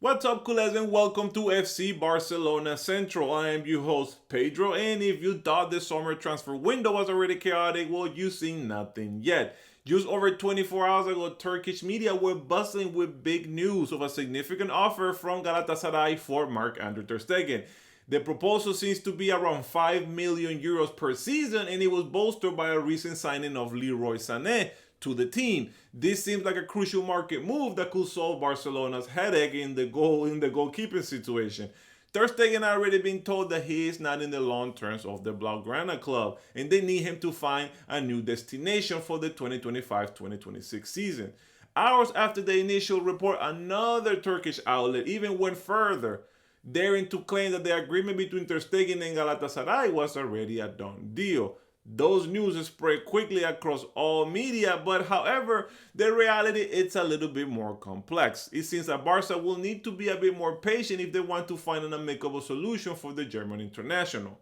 What's up, culés, and welcome to FC Barcelona Central. I am your host, Pedro, and if you thought the summer transfer window was already chaotic, well, you see nothing yet. Just over 24 hours ago, Turkish media were bustling with big news of a significant offer from Galatasaray for Marc-Andre ter Stegen. The proposal seems to be around 5 million euros per season, and it was bolstered by a recent signing of Leroy Sané to the team. This seems like a crucial market move that could solve Barcelona's headache in the goalkeeping situation. Ter Stegen had already been told that he is not in the long terms of the Blaugrana club, and they need him to find a new destination for the 2025-2026 season. Hours after the initial report, another Turkish outlet even went further, daring to claim that the agreement between Ter Stegen and Galatasaray was already a done deal. Those news spread quickly across all media, but however, the reality it's a little bit more complex. It seems that Barca will need to be a bit more patient if they want to find an amicable solution for the German international.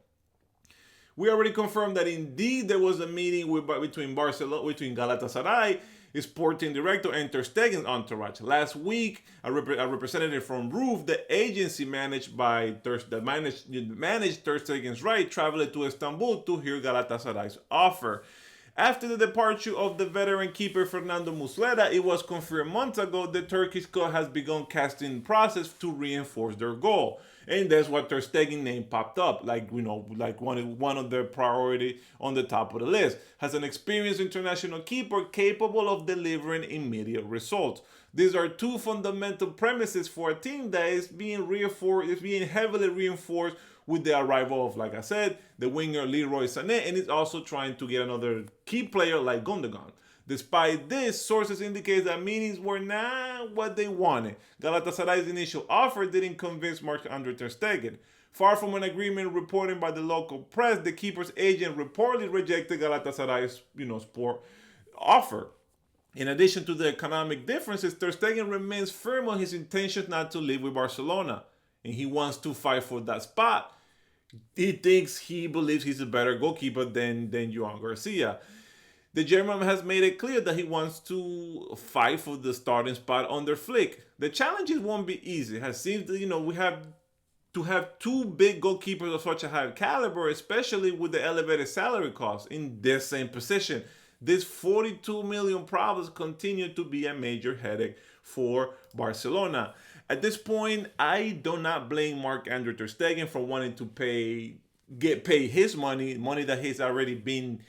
We already confirmed that indeed there was a meeting between Galatasaray, sporting director, and Ter Stegen's entourage. Last week, a representative from ROOF, the agency managed Ter Stegen's right, traveled to Istanbul to hear Galatasaray's offer. After the departure of the veteran keeper Fernando Muslera, it was confirmed months ago the Turkish club has begun casting process to reinforce their goal. And that's what Ter Stegen name popped up, like one of their priority on the top of the list. Has an experienced international keeper capable of delivering immediate results. These are two fundamental premises for a team that is being heavily reinforced with the arrival of, like I said, the winger Leroy Sané, and is also trying to get another key player like Gundogan. Despite this, sources indicate that meetings were not what they wanted. Galatasaray's initial offer didn't convince Marc-Andre ter Stegen. Far from an agreement reported by the local press, the keeper's agent reportedly rejected Galatasaray's sport offer. In addition to the economic differences, ter Stegen remains firm on his intentions not to leave with Barcelona, and he wants to fight for that spot. He believes he's a better goalkeeper than Joan Garcia. The German has made it clear that he wants to fight for the starting spot under Flick. The challenges won't be easy. It seems that we have to have two big goalkeepers of such a high caliber, especially with the elevated salary costs in this same position. This 42 million problems continue to be a major headache for Barcelona. At this point, I do not blame Marc-Andre ter Stegen for wanting to get paid his money that he's already been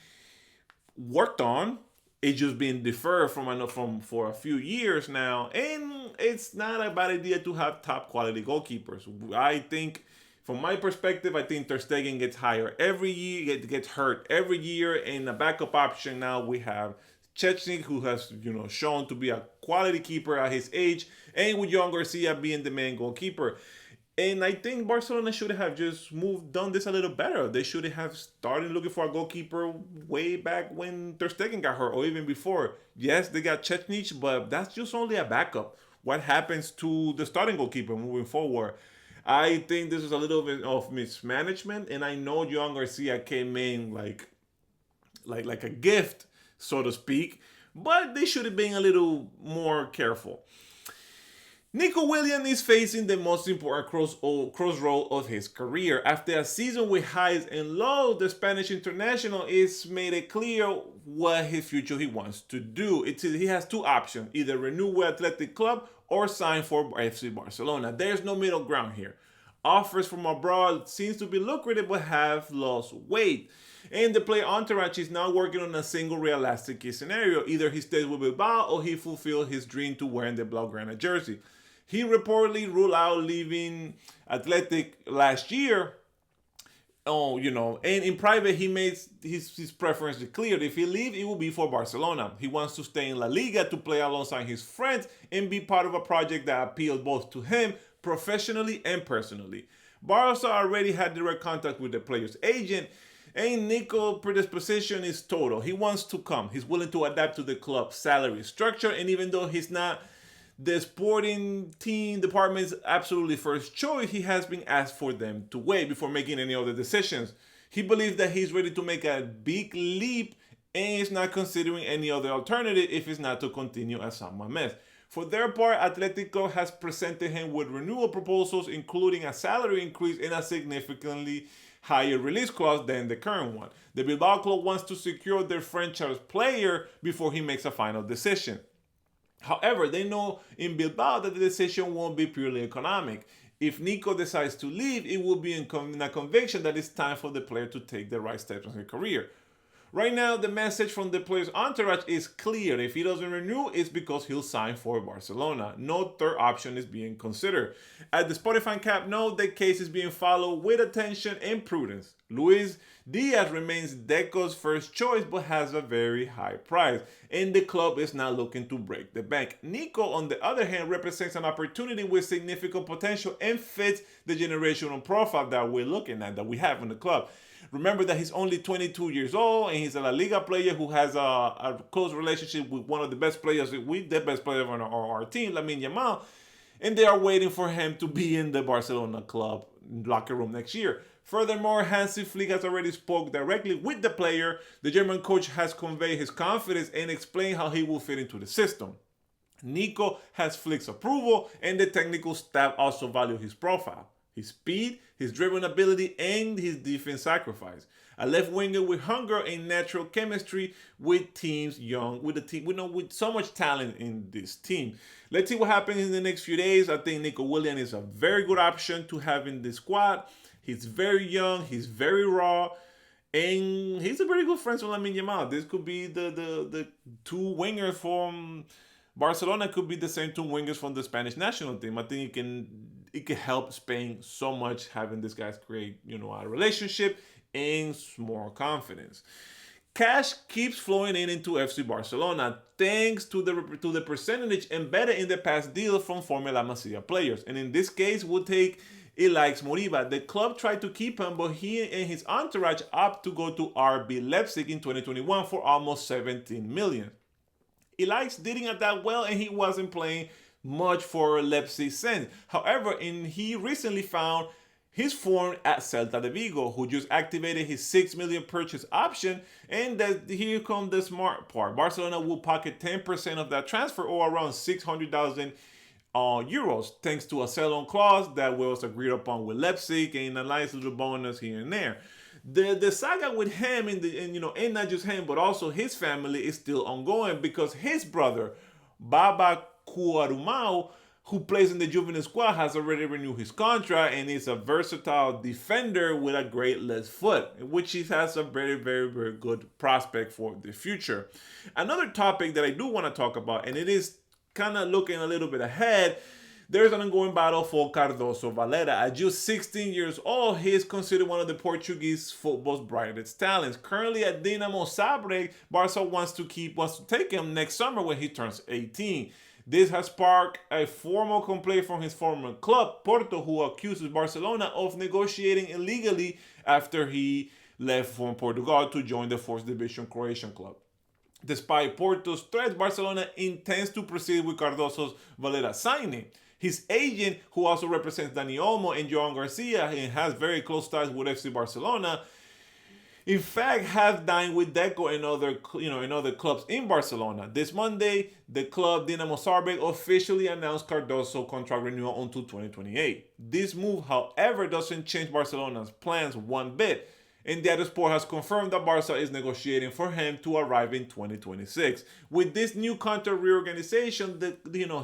worked on. It's just been deferred for a few years now, and it's not a bad idea to have top quality goalkeepers. I think, from my perspective, I think Ter Stegen gets higher every year, gets hurt every year, and a backup option now we have Chechnik, who has shown to be a quality keeper at his age, and with Joan Garcia being the main goalkeeper. And I think Barcelona should have just done this a little better. They should have started looking for a goalkeeper way back when Ter Stegen got hurt, or even before. Yes, they got Chechnik, but that's just only a backup. What happens to the starting goalkeeper moving forward? I think this is a little bit of mismanagement, and I know Joan Garcia came in like a gift, so to speak, but they should have been a little more careful. Nico Williams is facing the most important crossroad of his career. After a season with highs and lows, the Spanish international is made it clear what his future he wants to do. He has two options: either renew with Athletic Club or sign for FC Barcelona. There's no middle ground here. Offers from abroad seems to be lucrative but have lost weight. And the player entourage is now working on a single realistic scenario. Either he stays with Bilbao or he fulfills his dream to wear the Blaugrana jersey. He reportedly ruled out leaving Athletic last year. And in private, he made his preference clear. If he leaves, it will be for Barcelona. He wants to stay in La Liga to play alongside his friends and be part of a project that appeals both to him professionally and personally. Barca already had direct contact with the player's agent, and Nico's predisposition is total. He wants to come. He's willing to adapt to the club's salary structure, and even though he's not the sporting team department's absolutely first choice, he has been asked for them to wait before making any other decisions. He believes that he's ready to make a big leap and is not considering any other alternative if it's not to continue as San Mamés. For their part, Atletico has presented him with renewal proposals, including a salary increase and a significantly higher release clause than the current one. The Bilbao club wants to secure their franchise player before he makes a final decision. However, they know in Bilbao that the decision won't be purely economic. If Nico decides to leave, it will be in a conviction that it's time for the player to take the right steps in his career. Right now, the message from the player's entourage is clear. If he doesn't renew, it's because he'll sign for Barcelona. No third option is being considered. At the Spotify Camp note, the case is being followed with attention and prudence. Luis Diaz remains Deco's first choice but has a very high price, and the club is not looking to break the bank. Nico, on the other hand, represents an opportunity with significant potential and fits the generational profile that we're looking at, that we have in the club. Remember that he's only 22 years old and he's a La Liga player who has a close relationship with one of the best players, the best player on our team, Lamine Yamal, and they are waiting for him to be in the Barcelona club locker room next year. Furthermore, Hansi Flick has already spoke directly with the player. The German coach has conveyed his confidence and explained how he will fit into the system. Nico has Flick's approval, and the technical staff also value his profile, his speed, his driven ability, and his defense sacrifice. A left winger with hunger and natural chemistry with with so much talent in this team. Let's see what happens in the next few days. I think Nico Williams is a very good option to have in the squad. He's very young, he's very raw, and he's a very good friend with Lamine Yamal. This could be the two wingers from Barcelona, could be the same two wingers from the Spanish national team. I think it can help Spain so much having these guys create, a relationship and more confidence. Cash keeps flowing into FC Barcelona thanks to the percentage embedded in the past deal from former La Masia players. And in this case, we'll take Ilaix Moriba. The club tried to keep him, but he and his entourage opted to go to RB Leipzig in 2021 for almost 17 million. Ilaix didn't adapt well and he wasn't playing much for Leipzig since. However, he recently found his form at Celta de Vigo, who just activated his 6 million purchase option, and here comes the smart part. Barcelona will pocket 10% of that transfer, or around 600,000 euros, thanks to a sell-on clause that was agreed upon with Leipzig and a nice little bonus here and there. The saga with him and not just him, but also his family is still ongoing because his brother, Baba Kuarumao, who plays in the juvenile squad, has already renewed his contract and is a versatile defender with a great left foot, which he has a very, very, very good prospect for the future. Another topic that I do want to talk about, and it is kind of looking a little bit ahead, there's an ongoing battle for Cardoso Valera. At just 16 years old, he is considered one of the Portuguese football's brightest talents. Currently at Dinamo Zagreb, Barca wants to take him next summer when he turns 18. This has sparked a formal complaint from his former club, Porto, who accuses Barcelona of negotiating illegally after he left from Portugal to join the 4th Division Croatian club. Despite Porto's threats, Barcelona intends to proceed with Cardoso's Valera signing. His agent, who also represents Dani Olmo and Joan Garcia and has very close ties with FC Barcelona, in fact, has dined with Deco and other clubs in Barcelona. This Monday, the club Dinamo Zagreb officially announced Cardoso contract renewal until 2028. This move, however, doesn't change Barcelona's plans one bit. And Diario Sport has confirmed that Barca is negotiating for him to arrive in 2026. With this new contract reorganization,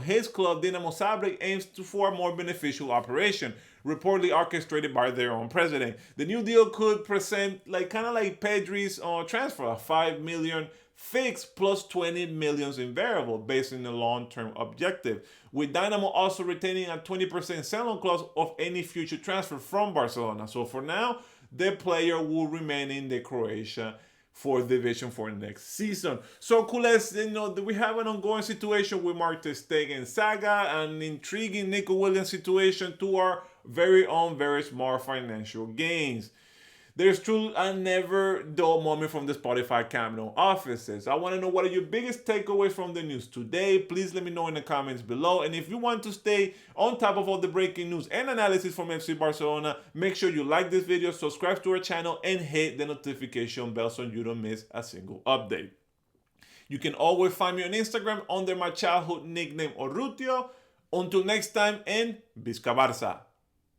his club Dinamo Zagreb aims for a more beneficial operation, reportedly orchestrated by their own president. The new deal could present kind of like Pedri's transfer, a 5 million fixed plus 20 million in variable based on the long-term objective, with Dynamo also retaining a 20% sell-on clause of any future transfer from Barcelona. So for now, the player will remain in the Croatia 4th division for next season. So culés, we have an ongoing situation with Mark ter Stegen saga, an intriguing Nico Williams situation to our very own very smart financial gains. There's truly a never dull moment from the Spotify Camino offices. I want to know what are your biggest takeaways from the news today. Please let me know in the comments below. And if you want to stay on top of all the breaking news and analysis from FC Barcelona, make sure you like this video, subscribe to our channel, and hit the notification bell so you don't miss a single update. You can always find me on Instagram under my childhood nickname Orrutio. Until next time, and Visca Barça.